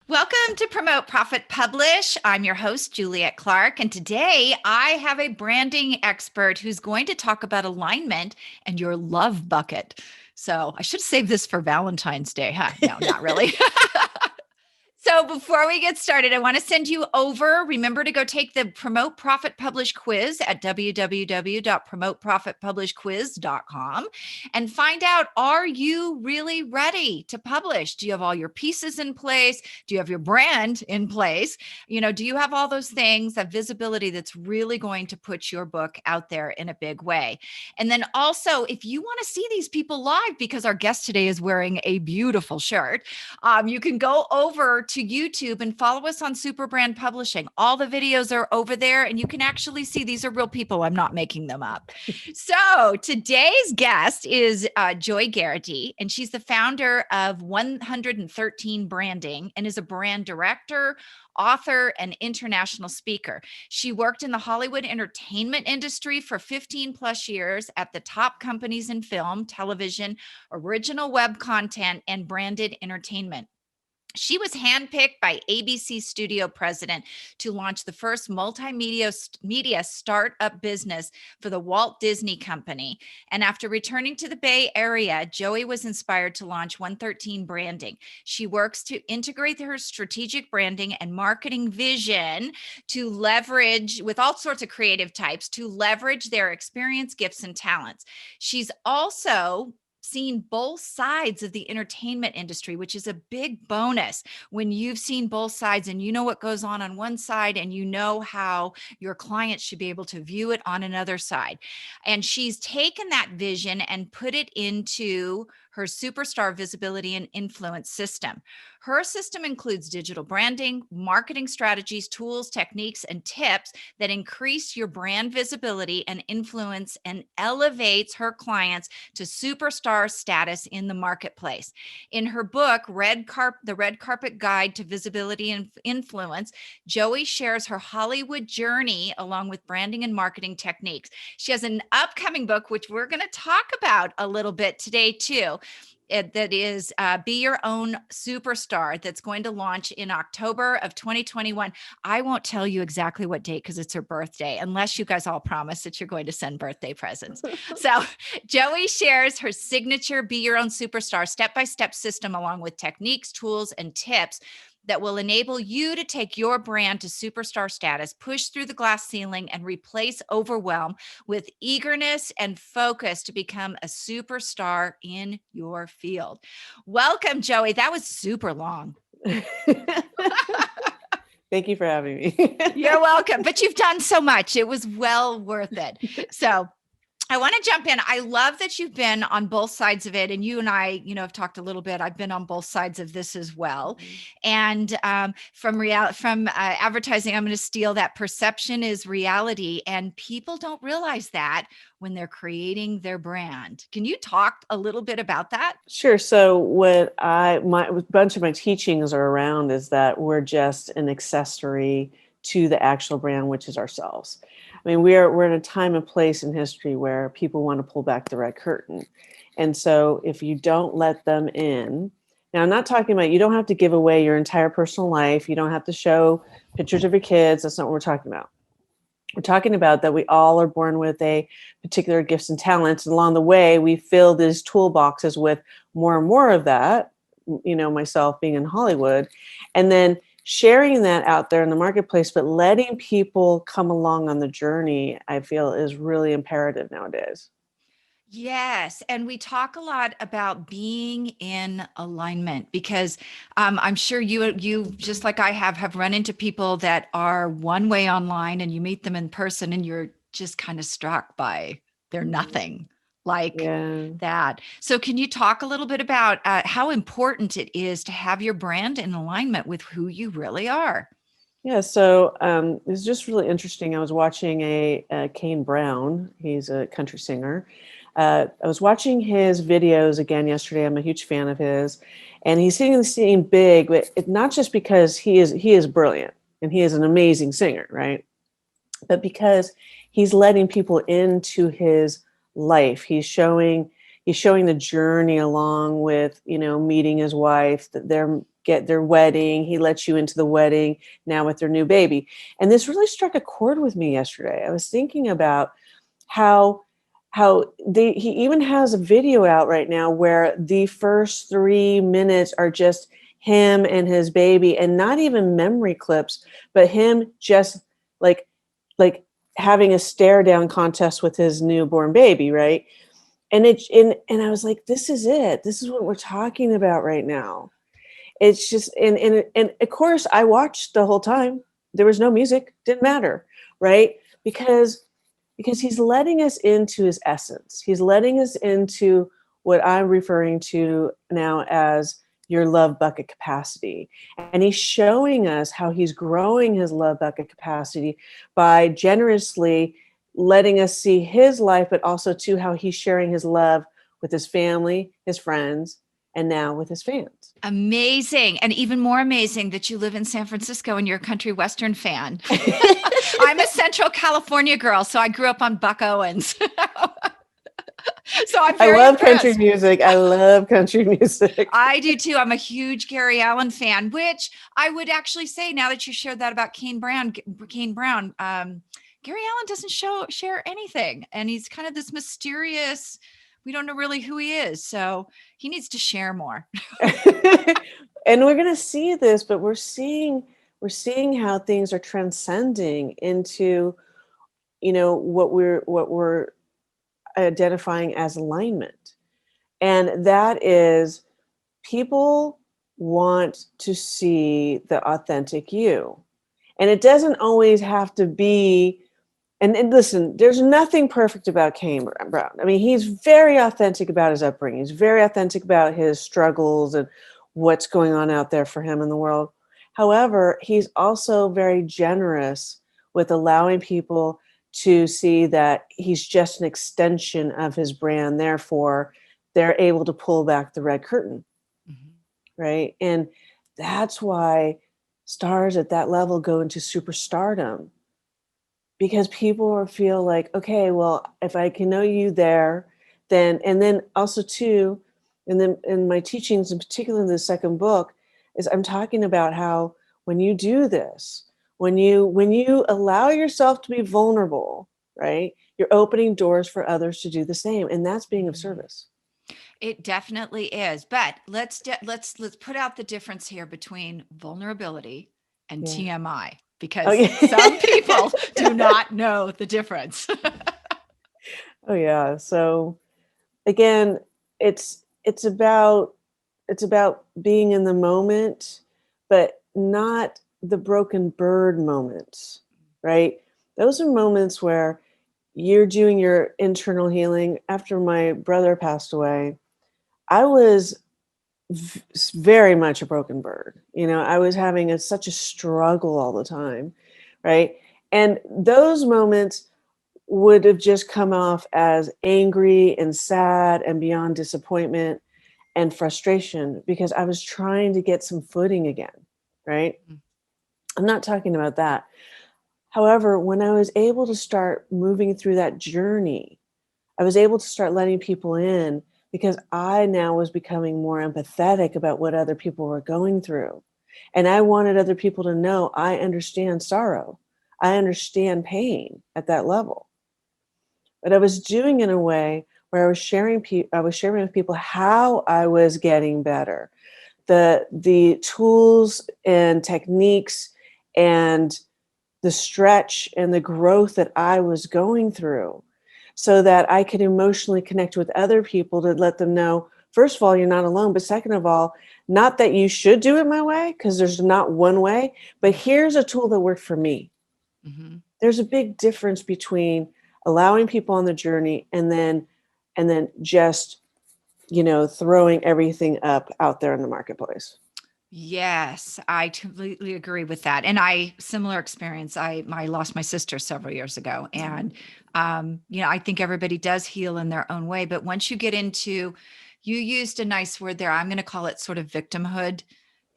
Welcome to Promote, Profit, Publish. I'm your host, Juliet Clark, and today I have a branding expert who's going to talk about alignment and your love bucket. So I should save this for Valentine's Day, huh? No, not really. So before we get started, I want to send you over. Remember to go take the Promote, Profit, Publish quiz at www.promoteprofitpublishquiz.com and find out, are you really ready to publish? Do you have all your pieces in place? Do you have your brand in place? Do you have all those things, that visibility that's really going to put your book out there in a big way? And then also, if you want to see these people live, because our guest today is wearing a beautiful shirt, you can go over to YouTube and follow us on Super Brand Publishing. All the videos are over there and you can actually see these are real people. I'm not making them up. So today's guest is Joie Gharrity, and she's the founder of 113 Branding and is a brand director, author, and international speaker. She worked in the Hollywood entertainment industry for 15 plus years at the top companies in film, television, original web content, and branded entertainment. She was handpicked by ABC studio president to launch the first multimedia media startup business for the Walt Disney Company. And after returning to the Bay Area, Joey was inspired to launch 113 Branding. She works to integrate her strategic branding and marketing vision to leverage with all sorts of creative types to leverage their experience, gifts, and talents. She's also seen both sides of the entertainment industry, which is a big bonus when you've seen both sides and you know what goes on one side and you know how your clients should be able to view it on another side. And she's taken that vision and put it into her superstar visibility and influence system. Her system includes digital branding, marketing strategies, tools, techniques, and tips that increase your brand visibility and influence and elevates her clients to superstar status in the marketplace. In her book, The Red Carpet Guide to Visibility and Influence, Joey shares her Hollywood journey along with branding and marketing techniques. She has an upcoming book, which we're going to talk about a little bit today too. That is Be Your Own Superstar, that's going to launch in October of 2021. I won't tell you exactly what date because it's her birthday, unless you guys all promise that you're going to send birthday presents. So Joey shares her signature Be Your Own Superstar step-by-step system along with techniques, tools, and tips that will enable you to take your brand to superstar status, push through the glass ceiling, and replace overwhelm with eagerness and focus to become a superstar in your field. Welcome, Joey. That was super long. Thank you for having me. You're welcome. But you've done so much. It was well worth it. So I want to jump in. I love that you've been on both sides of it. And you and I, have talked a little bit. I've been on both sides of this as well. And from advertising, I'm going to steal that. Perception is reality. And people don't realize that when they're creating their brand. Can you talk a little bit about that? Sure. So what a bunch of my teachings are around is that we're just an accessory to the actual brand, which is ourselves. I mean, we're in a time and place in history where people want to pull back the red curtain. And so if you don't let them in, now I'm not talking about, you don't have to give away your entire personal life. You don't have to show pictures of your kids. That's not what we're talking about. We're talking about that we all are born with a particular gifts and talents. And along the way, we fill these toolboxes with more and more of that, myself being in Hollywood. And then sharing that out there in the marketplace, but letting people come along on the journey, I feel is really imperative nowadays. Yes. And we talk a lot about being in alignment because I'm sure you just like I have run into people that are one way online and you meet them in person and you're just kind of struck by their nothing like that. So can you talk a little bit about how important it is to have your brand in alignment with who you really are? Yeah, so it's just really interesting. I was watching a Kane Brown. He's a country singer. I was watching his videos again yesterday. I'm a huge fan of his, and he's singing the scene big, but not just because he is brilliant and he is an amazing singer, right? But because he's letting people into his life. He's showing the journey along with, meeting his wife, that they're get their wedding. He lets you into the wedding now with their new baby. And this really struck a chord with me yesterday. I was thinking about how he even has a video out right now where the first 3 minutes are just him and his baby, and not even memory clips, but him just like like having a stare down contest with his newborn baby, right? And I was like, this is it. This is what we're talking about right now. It's just, and of course I watched the whole time. There was no music, didn't matter, right? Because he's letting us into his essence. He's letting us into what I'm referring to now as your love bucket capacity. And he's showing us how he's growing his love bucket capacity by generously letting us see his life, but also too how he's sharing his love with his family, his friends, and now with his fans. Amazing. And even more amazing that you live in San Francisco and you're a country Western fan. I'm a Central California girl, so I grew up on Buck Owens. So I'm I very love country impressed. music. I love country music. I do too. I'm a huge Gary Allan fan, which I would actually say now that you shared that about Kane Brown, Gary Allan doesn't share anything, and he's kind of this mysterious. We don't know really who he is, so he needs to share more. And we're going to see this, but we're seeing how things are transcending into, what we're identifying as alignment. And that is, people want to see the authentic you. And it doesn't always have to be, and listen, there's nothing perfect about Kane Brown. I mean, he's very authentic about his upbringing. He's very authentic about his struggles and what's going on out there for him in the world. However, he's also very generous with allowing people to see that he's just an extension of his brand. Therefore, they're able to pull back the red curtain, Mhm. right? And that's why stars at that level go into superstardom, because people feel like, okay, well, if I can know you there, then, and then also too, and then in my teachings, in particular in the second book, is I'm talking about how when you do this, when you allow yourself to be vulnerable, right, you're opening doors for others to do the same, and that's being of Mhm. service. It definitely is. But let's put out the difference here between vulnerability and Yeah. TMI, Oh because some yeah. people do not know the difference. Oh yeah. So again, it's about being in the moment, but not the broken bird moments, right? Those are moments where you're doing your internal healing. After my brother passed away, I was very much a broken bird. I was having such a struggle all the time, right? And those moments would have just come off as angry and sad and beyond disappointment and frustration, because I was trying to get some footing again, right? I'm not talking about that. However, when I was able to start moving through that journey, I was able to start letting people in, because I now was becoming more empathetic about what other people were going through. And I wanted other people to know I understand sorrow. I understand pain at that level. But I was doing it in a way where I was sharing with people how I was getting better, the tools and techniques and the stretch and the growth that I was going through, so that I could emotionally connect with other people to let them know, first of all, you're not alone, but second of all, not that you should do it my way, because there's not one way, but here's a tool that worked for me. Mhm. There's a big difference between allowing people on the journey and then just, throwing everything up out there in the marketplace. Yes, I completely agree with that. And similar experience. I lost my sister several years ago. And I think everybody does heal in their own way. But once you get into, you used a nice word there. I'm going to call it sort of victimhood,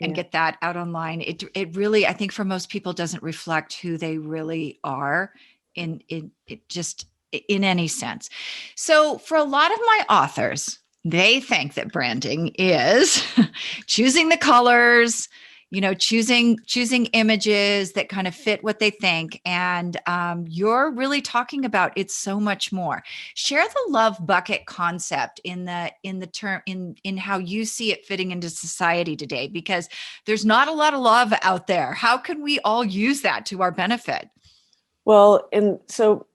and Yeah. get that out online. It really, I think for most people, doesn't reflect who they really are in it just in any sense. So for a lot of my authors, They think that branding is choosing the colors, choosing images that kind of fit what they think. And you're really talking about it's so much more. Share the love bucket concept in the term in how you see it fitting into society today, because there's not a lot of love out there. How can we all use that to our benefit? Well, and so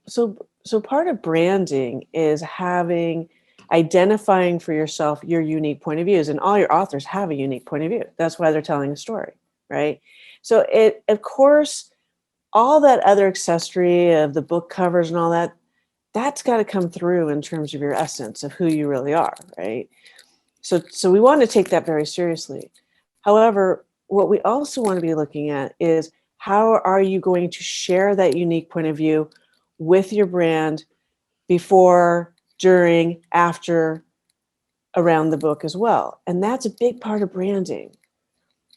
part of branding is identifying for yourself your unique point of views, and all your authors have a unique point of view. That's why they're telling a story, right? So it, of course, all that other accessory of the book covers and all that, that's got to come through in terms of your essence of who you really are, right? So we want to take that very seriously. However, what we also want to be looking at is how are you going to share that unique point of view with your brand before, during, after, around the book as well. And that's a big part of branding.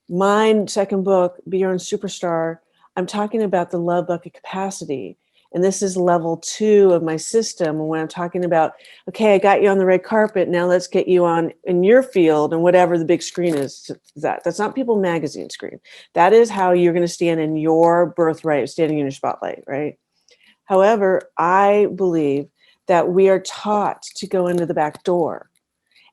My second book, Be Your Own Superstar, I'm talking about the love bucket capacity. And this is level 2 of my system. And when I'm talking about, okay, I got you on the red carpet, now let's get you on in your field and whatever the big screen is. That's not People Magazine screen. That is how you're going to stand in your birthright, standing in your spotlight, right? However, I believe that we are taught to go into the back door.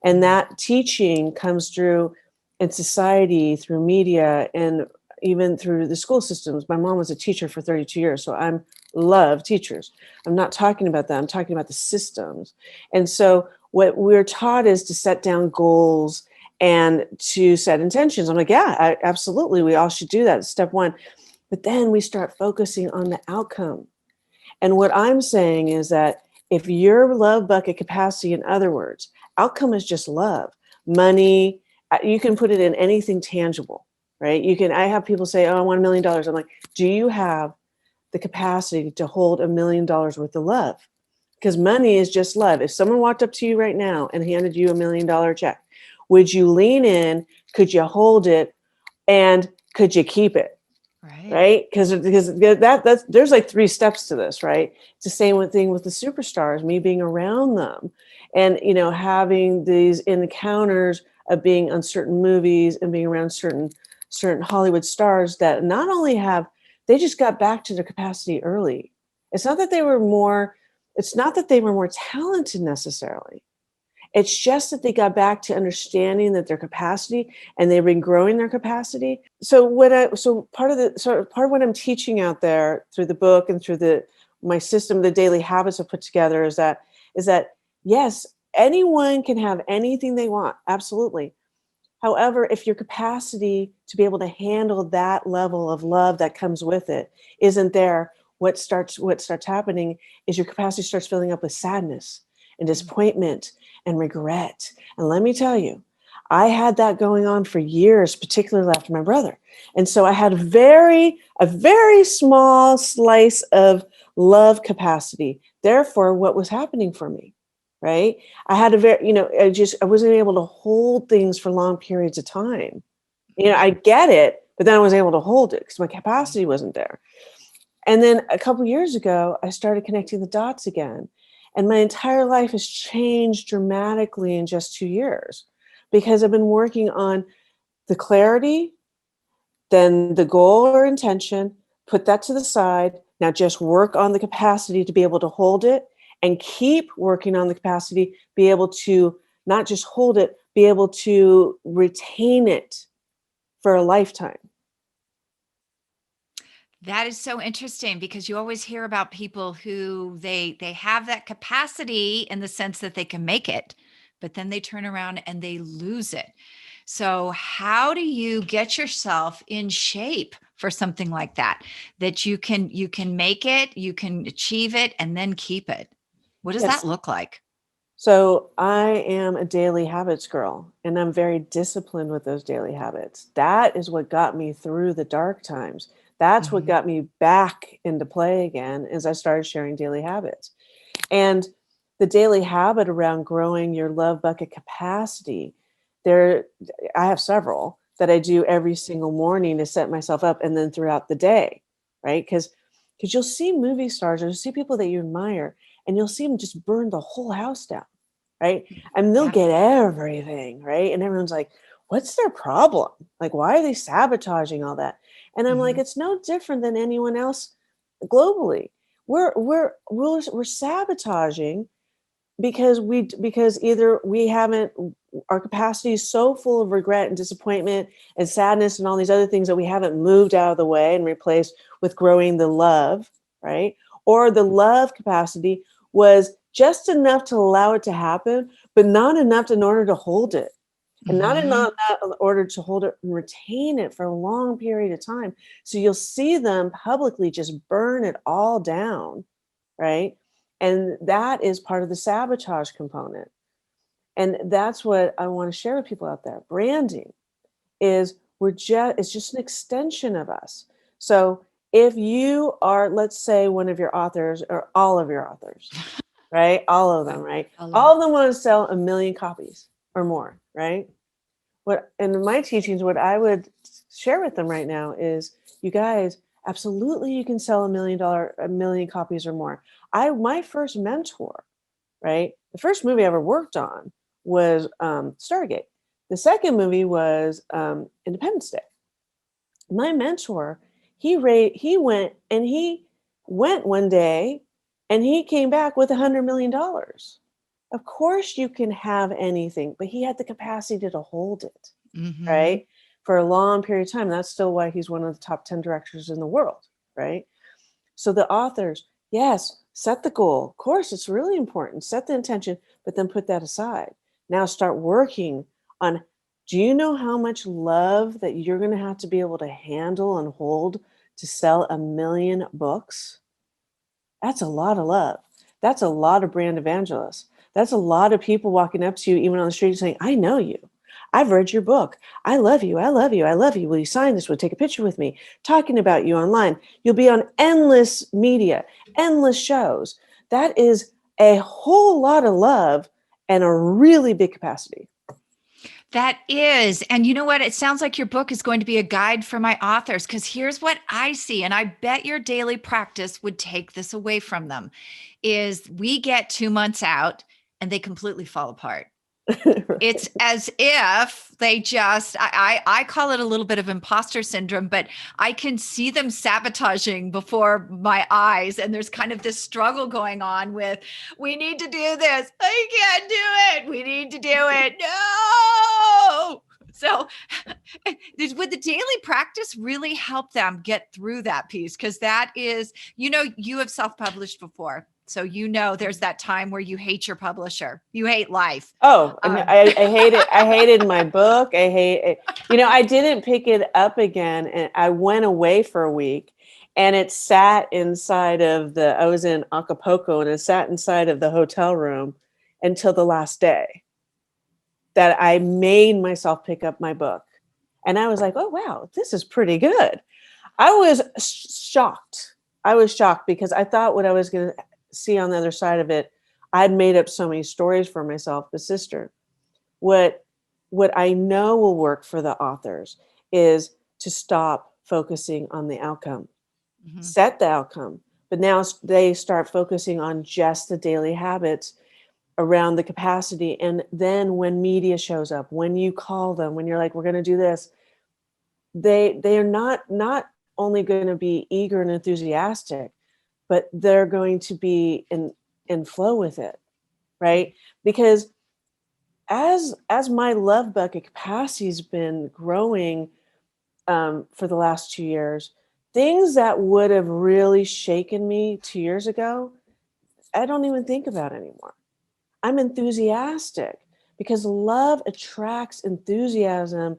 And that teaching comes through in society, through media, and even through the school systems. My mom was a teacher for 32 years, so I love teachers. I'm not talking about that. I'm talking about the systems. And so what we're taught is to set down goals and to set intentions. I'm like, yeah, absolutely. We all should do that. Step 1. But then we start focusing on the outcome. And what I'm saying is that if your love bucket capacity, in other words, outcome is just love, money, you can put it in anything tangible, right? I have people say, oh, I want $1 million. I'm like, do you have the capacity to hold $1 million worth of love? Because money is just love. If someone walked up to you right now and handed you $1 million check, would you lean in? Could you hold it? And could you keep it? Right? Because that's there's like 3 steps to this, right? It's the same thing with the superstars, me being around them and having these encounters of being on certain movies and being around certain Hollywood stars that not only they just got back to their capacity early. It's not that they were more talented necessarily. It's just that they got back to understanding that their capacity, and they've been growing their capacity. So part of what I'm teaching out there through the book and through my system, the daily habits I've put together is that yes, anyone can have anything they want. Absolutely. However, if your capacity to be able to handle that level of love that comes with it isn't there, what starts happening is your capacity starts filling up with sadness and disappointment and regret. And let me tell you, I had that going on for years, particularly after my brother. And so I had a very small slice of love capacity. Therefore, what was happening for me, right? I had I wasn't able to hold things for long periods of time. I get it, but then I wasn't able to hold it because my capacity wasn't there. And then a couple of years ago, I started connecting the dots again. And my entire life has changed dramatically in just 2 years because I've been working on the clarity, then the goal or intention, put that to the side. Now just work on the capacity to be able to hold it and keep working on the capacity, be able to not just hold it, be able to retain it for a lifetime. That is so interesting because you always hear about people who they have that capacity in the sense that they can make it, but then they turn around and they lose it. So how do you get yourself in shape for something like that? That you can make it, you can achieve it, and then keep it. What does that Yes. look like? So I am a daily habits girl, and I'm very disciplined with those daily habits. That is what got me through the dark times. That's what Mhm. got me back into play again as I started sharing daily habits. And the daily habit around growing your love bucket capacity, there I have several that I do every single morning to set myself up and then throughout the day, right? Because you'll see movie stars or you'll see people that you admire and you'll see them just burn the whole house down. right? And they'll Yeah. get everything, right? And everyone's like, what's their problem? Like, why are they sabotaging all that? And I'm like, Mhm. it's no different than anyone else globally. We're sabotaging because either we haven't, our capacity is so full of regret and disappointment and sadness and all these other things that we haven't moved out of the way and replaced with growing the love, right? Or the love capacity was just enough to allow it to happen, but not enough in order to hold it, and not Mhm. enough in order to hold it and retain it for a long period of time. So you'll see them publicly just burn it all down, right? And that is part of the sabotage component. And that's what I want to share with people out there. Branding is it's just an extension of us. So if you are, let's say, one of your authors or all of your authors, right? All of them, Right. right? All of All them. of them want to sell 1 million copies or more, right? What in my teachings, what I would share with them right now is, you guys, absolutely you can sell $1 million copies or more. My first mentor, right? The first movie I ever worked on was Stargate. The second movie was Independence Day. My mentor, he went one day and he came back with $100 million. Of course you can have anything, but he had the capacity to hold it, Mhm. right? For a long period of time. That's still why he's one of the top 10 directors in the world, right? So the authors, yes, set the goal. Of course, it's really important. Set the intention, but then put that aside. Now start working on, do you know how much love that you're going to have to be able to handle and hold to sell 1 million books? That's a lot of love. That's a lot of brand evangelists. That's a lot of people walking up to you, even on the street, saying, I know you. I've read your book. I love you. I love you. I love you. Will you sign this? Will you take a picture with me? Talking about you online. You'll be on endless media, endless shows. That is a whole lot of love and a really big capacity. That is. And you know what? It sounds like your book is going to be a guide for my authors, because here's what I see, and I bet your daily practice would take this away from them, is we get 2 months out and they completely fall apart. It's as if they just, I call it a little bit of imposter syndrome, but I can see them sabotaging before my eyes. And there's kind of this struggle going on with, we need to do this. I can't do it. We need to do it. No. So would the daily practice really help them get through that piece? Because that is, you have self-published before. So there's that time where you hate your publisher. You hate life. Oh, and Um, I hate it. I hated my book. I hate it. I didn't pick it up again, and I went away for a week, and it sat inside of I was in Acapulco, and it sat inside of the hotel room until the last day that I made myself pick up my book. And I was like, oh, wow, this is pretty good. I was shocked. I was shocked because I thought what I was going to see on the other side of it, I'd made up so many stories for myself. But sister, what I know will work for the authors is to stop focusing on the outcome. mhm. Set the outcome, but now they start focusing on just the daily habits around the capacity. And then when media shows up, when you call them, when you're like, we're going to do this, they are not only going to be eager and enthusiastic, but they're going to be in flow with it, right? Because as my love bucket capacity has been growing for the last 2 years, things that would have really shaken me 2 years ago, I don't even think about anymore. I'm enthusiastic because love attracts enthusiasm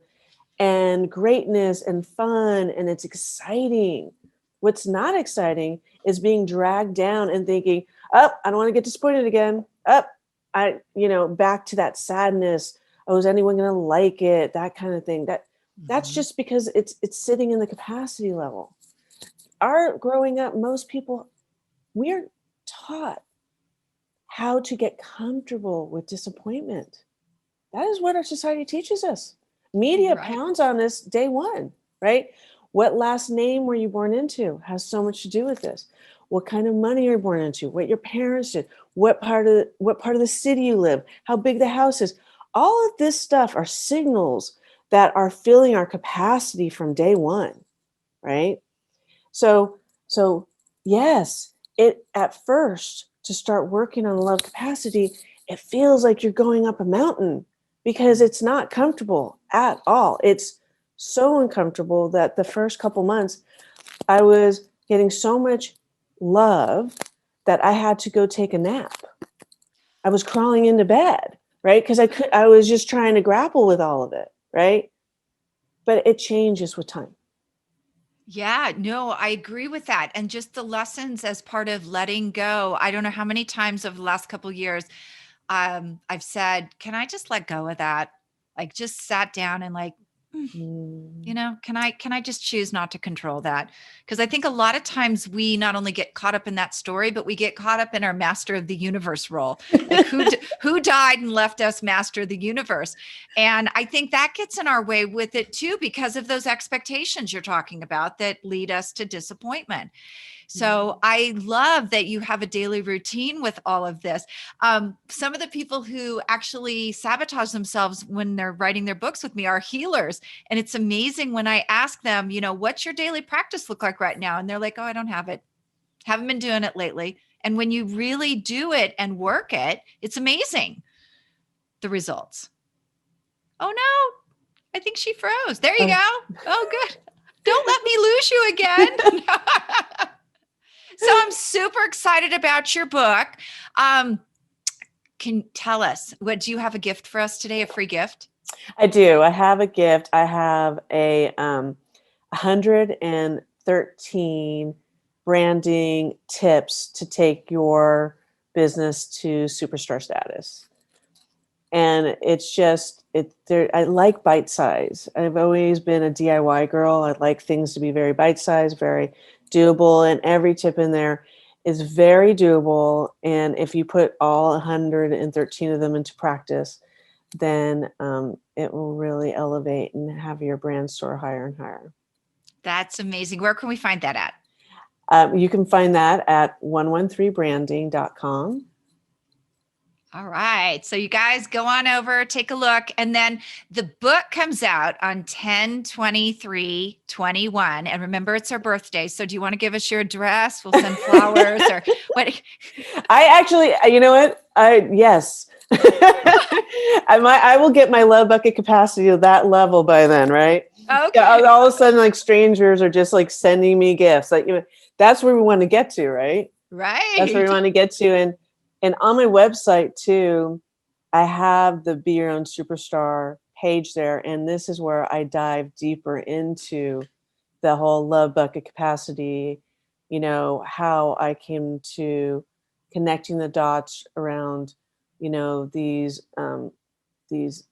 and greatness and fun, and it's exciting. What's not exciting is being dragged down and thinking, oh, I don't want to get disappointed again. Up, back to that sadness. Oh, is anyone going to like it? That kind of thing. That's Mhm. just because it's sitting in the capacity level. Our growing up, most people, we're taught how to get comfortable with disappointment. That is what our society teaches us. Media Right. pounds on this day one, right? What last name were you born into has so much to do with this. What kind of money you're born into, what your parents did, what part of the city you live, how big the house is. All of this stuff are signals that are filling our capacity from day one, right? So, so yes, it at first to start working on love capacity, it feels like you're going up a mountain because it's not comfortable at all. It's so uncomfortable that the first couple months I was getting so much love that I had to go take a nap. I was crawling into bed, right? Because I was just trying to grapple with all of it, right? But it changes with time. Yeah, no, I agree with that. And just the lessons as part of letting go. I don't know how many times over the last couple of years I've said, can I just let go of that? Like just sat down and like, Mm. can I just choose not to control that? Because I think a lot of times we not only get caught up in that story, but we get caught up in our master of the universe role. Like who died and left us master of the universe? And I think that gets in our way with it too, because of those expectations you're talking about that lead us to disappointment. So I love that you have a daily routine with all of this. Some of the people who actually sabotage themselves when they're writing their books with me are healers. And it's amazing when I ask them, what's your daily practice look like right now? And they're like, oh, I don't have it. Haven't been doing it lately. And when you really do it and work it, it's amazing, the results. Oh no, I think she froze. There you Oh. go. Oh, good. Don't let me lose you again. So I'm super excited about your book. Um, can tell us, what do you have a gift for us today? A free gift? I do. I have a gift. I have a 113 branding tips to take your business to superstar status. And it's just I like bite size. I've always been a DIY girl. I like things to be very bite size, very doable, and every tip in there is very doable. And if you put all 113 of them into practice, then it will really elevate and have your brand soar higher and higher. That's amazing. Where can we find that at? You can find that at 113branding.com. All right. So you guys go on over, take a look. And then the book comes out on 10/23/21. And remember, it's our birthday. So do you want to give us your address? We'll send flowers or what? I actually, you know what? Yes. I will get my love bucket capacity to that level by then, right? Okay. Yeah, all of a sudden, like strangers are just like sending me gifts. Like, that's where we want to get to, right? That's where we Right. want to get to. And on my website too, I have the Be Your Own Superstar page there. And this is where I dive deeper into the whole love bucket capacity, how I came to connecting the dots around, these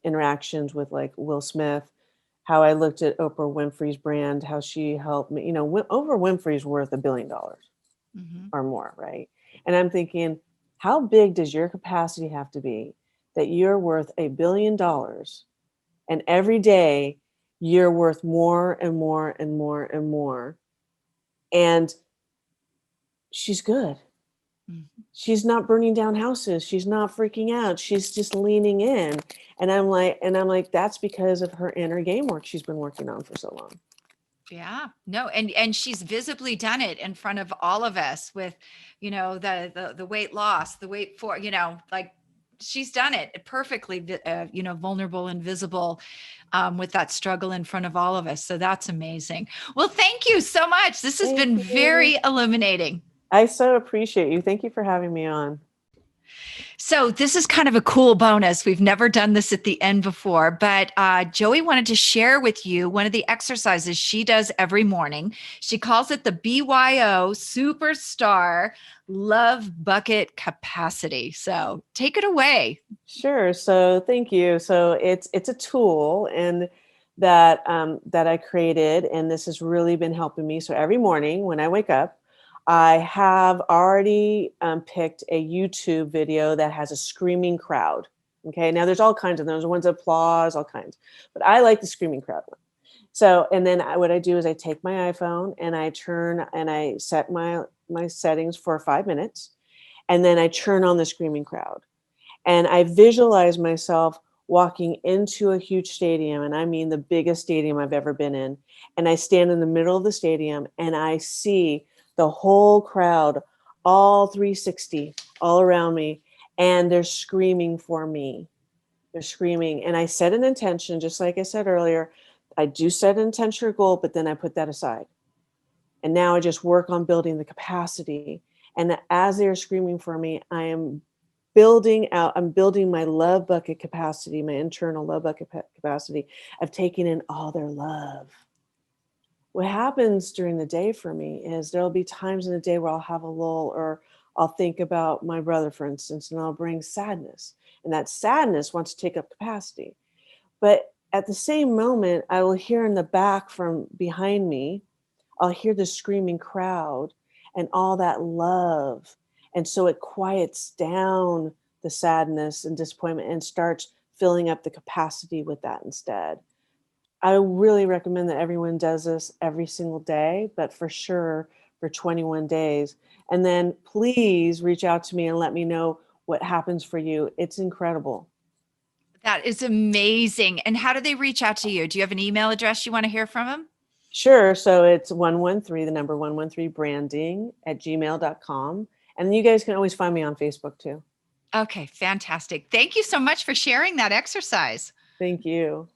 interactions with like Will Smith, how I looked at Oprah Winfrey's brand, how she helped me, Oprah Winfrey's worth $1 billion Mhm. or more, right? And I'm thinking, how big does your capacity have to be that you're worth $1 billion and every day you're worth more and more and more and more? And she's good. Mhm. She's not burning down houses. She's not freaking out. She's just leaning in. And I'm like, that's because of her inner game work she's been working on for so long. Yeah, no, and she's visibly done it in front of all of us with, the weight loss, the weight for, like she's done it perfectly, vulnerable and visible, with that struggle in front of all of us. So that's amazing. Well, thank you so much. This has Thank been you. very illuminating. I so appreciate you. Thank you for having me on. So this is kind of a cool bonus. We've never done this at the end before, but Joey wanted to share with you one of the exercises she does every morning. She calls it the BYO Superstar Love Bucket Capacity. So take it away. Sure. So thank you. So it's a tool and that I created, and this has really been helping me. So every morning when I wake up, I have already picked a YouTube video that has a screaming crowd. Okay. Now there's all kinds of those. Ones that applause, all kinds, but I like the screaming crowd one. So, and then what I do is I take my iPhone and I turn and I set my settings for 5 minutes. And then I turn on the screaming crowd. And I visualize myself walking into a huge stadium, and I mean the biggest stadium I've ever been in. And I stand in the middle of the stadium and I see the whole crowd, all 360, all around me, and they're screaming for me. They're screaming. And I set an intention, just like I said earlier. I do set an intention or goal, but then I put that aside. And now I just work on building the capacity. And as they're screaming for me, I am I'm building my love bucket capacity, my internal love bucket capacity of taking in all their love. What happens during the day for me is there'll be times in the day where I'll have a lull, or I'll think about my brother, for instance, and I'll bring sadness. And that sadness wants to take up capacity. But at the same moment, I will hear in the back from behind me, I'll hear the screaming crowd and all that love. And so it quiets down the sadness and disappointment and starts filling up the capacity with that instead. I really recommend that everyone does this every single day, but for sure for 21 days. And then please reach out to me and let me know what happens for you. It's incredible. That is amazing. And how do they reach out to you? Do you have an email address you want to hear from them? Sure. So it's 113, the number 113 branding at gmail.com. And you guys can always find me on Facebook too. Okay, fantastic. Thank you so much for sharing that exercise. Thank you.